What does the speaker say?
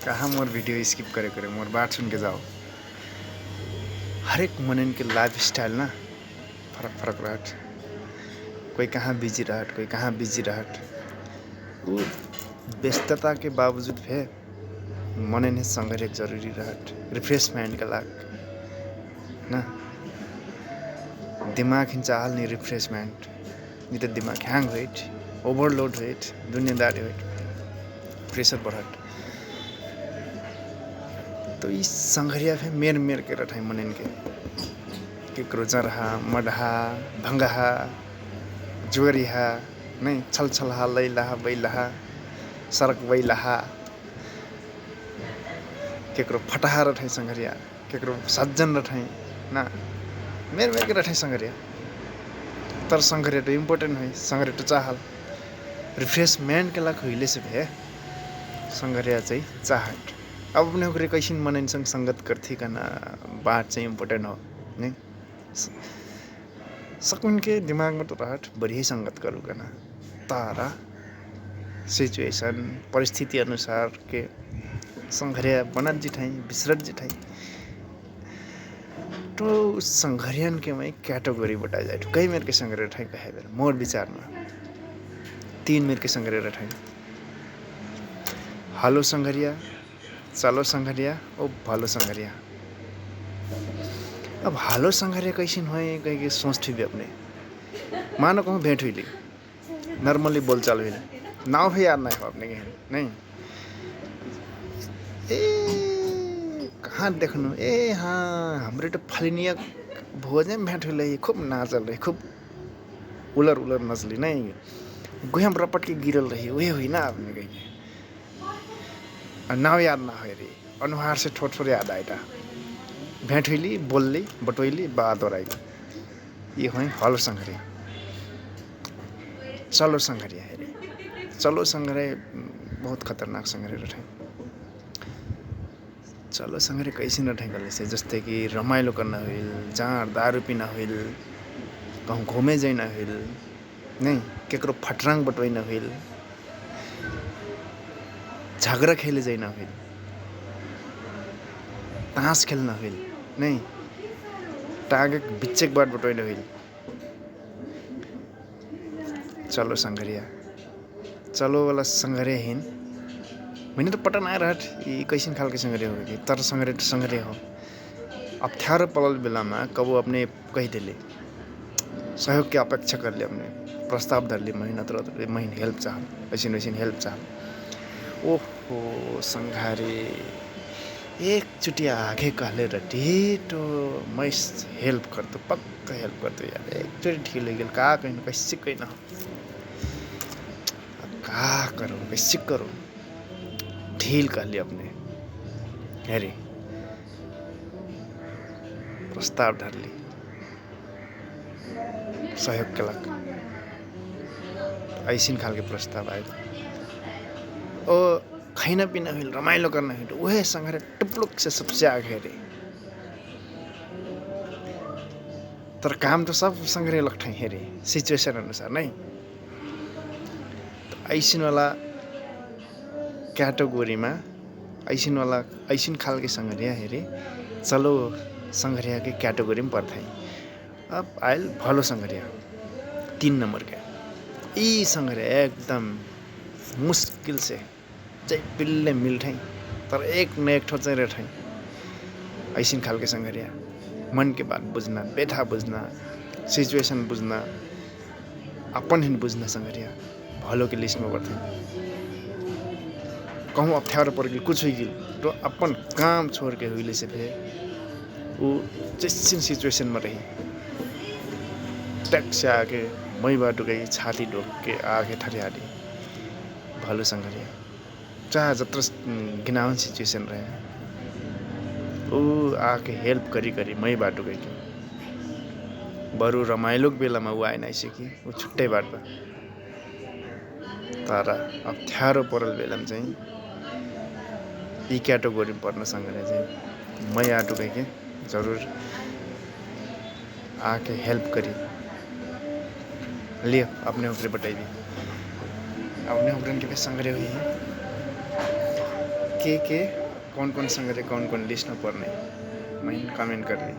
कहाँ more video skip करे more बात सुन के जाओ। हर एक मनन के लाइफ स्टाइल ना फरक रहट। कोई कहाँ बिजी रहट, कोई कहाँ बिजी रहट। वो व्यस्तता के बावजूद भी मनन है संघर्ष जरूरी रहट। रिफ्रेशमेंट के लाग ना दिमाग हिंचाल नहीं रिफ्रेशमेंट नहीं तो दिमाग हैंग होइट, ओवरलोड होइट, दुनियादारी होइट, प्रेशर बढ़ट। तो इस संघरिया फे मेर के रठाई मनन के करो जरहा मडहा भंगहा जुगरिहा नहीं छलछलहा लैलहा बैलहा सरक बैलहा केकरो फटहा रठाई संघरिया केकरो सज्जन रठाई ना मेर के रठाई संघरिया। तर संघरिया तो इम्पोर्टेंट है, संघरिया तो चाहल रिफ्रेशमेंट के लाग होइले से भे संघरिया चाहिँ चाहट। अब अपने ओकरे कैसिन मनन संग संगत करथी कना बात चाहिँ इम्पोर्टेंट हो नहीं सकुन के दिमाग में तो रहट बढ़िया संगत करू कना तारा सिचुएशन परिस्थिति अनुसार के संघरिया बनत जिठाई बिसरत जिठाई। तो संघरियन के मैं कैटेगरी बटा जाए कई मेर के संघरिया ठाई कहे बेर मोर विचार में 3 मेर के संघरिया ठाई। हालो संघरिया, चलो संघरिया और भालो संघरिया। अब हालो संघरिया कैसिन हो कहीं सोच भी अपने मानो कहूँ भेंट हुई नॉर्मली बोलचाल हुई नाव भी याद नहीं हो अपने के नहीं ए कहाँ देखनु ए हाँ हमरे तो फलिनिया भोज में भेंट हुई खूब नाचल रही खूब उलर नचली नहीं गुहम रपट के गिरल रही वही हुई ना अपने कहीं नाव याद ना हो रे अनुहार से ठोट याद आएगा भेंट हुई बोलली बटोइली बात और ये हो हल संघरिया। चलो संघरिया है रे चलो संघरिया बहुत खतरनाक संघरिया रठाई। चलो संघरिया कैसे रठाई गले से जस्ते कि रमाइलो करना हुई जाँड दारू पीना हुई कहूँ घूमे जाना हुई नहीं केकरो फटरंग बटोइना हुई झगड़ा खेले जाना हुई ताश खेलना हुई नहीं टागे बिच्चेक बाट बटोइना हुई। चलो संघरिया चलो वाला संघरिया हिन मैंने तो पटन आए रहट ये कैसिन खाल के संघरिया होगी तर संघरिया तो संघरिया हो। अप्ठ्यारो पलल बेला में कबो अपने कही दिले सहयोग की अपेक्षा कर ले अपने प्रस्ताव धर ली महीना तर महीने हेल्प चाह ऐसिन हेल्प चाह ओहो संघारे एकचोटि आगे कहले रटी तो मैं हेल्प कर दो पक्का हेल्प कर दो यार एकचोटि ठीक लगे का कहीं कैसे कहीं ना का करो कैसे करो ढील कर लिया अपने हेरी प्रस्ताव धर ली सहयोग के लग ऐसिन खाल के प्रस्ताव आए ओ खाना पीना हुई रमाइलो करना हुई वह संघरे टुपलुक से सबसे आगे रे तर काम तो सब संघरे लग है रे सिचुएशन अनुसार नहीं तो ऐसिन वाला कैटेगोरी में ऐसिन खाल के संघरिया हेरे चलो संघरिया के कैटेगरी में पड़ता है। अब आयल भलो संघरिया 3 नंबर के ई संघरिया एकदम मुश्किल से चाहिँ पिल्ले मिल्ठाई तर एक न एक ठो चाहिँ रेठाई ऐसिन खाल के संघरिया मन के बात बुझना बैठा बुझना सिचुएशन बुझना अपन हिन बुझना संघरिया भलो के लिस्ट में बढ़ते कहूँ अप्ठ्यारो पर गई कुछ हुई तो अपन काम छोड़ के हुई से फिर वो जैसिन सिचुएशन में रही टैक्स से आके मई बाटो गई छाती डोक के आगे ठरियाली भलो संघरिया चाहे जत्र घिनावन सिचुएशन रहे वो आके हेल्प करी मई बाटो गई बरु रमाइलो बेला में वो आए नहीं सकी वो छुट्टै बाट तर अप्ठ्यारो परल बेला में चाहिँ यी कैटेगोरी में पर्न संघरिया चाहिँ मई आटो गई के जरूर आके हेल्प करी लियो अपने ऊपर बताइए अपने ऊपर के संघरिया हुई है के कौन कौन संगरे कौन कौन लिस्ट में पढ़ने मैं कमेंट कर ली।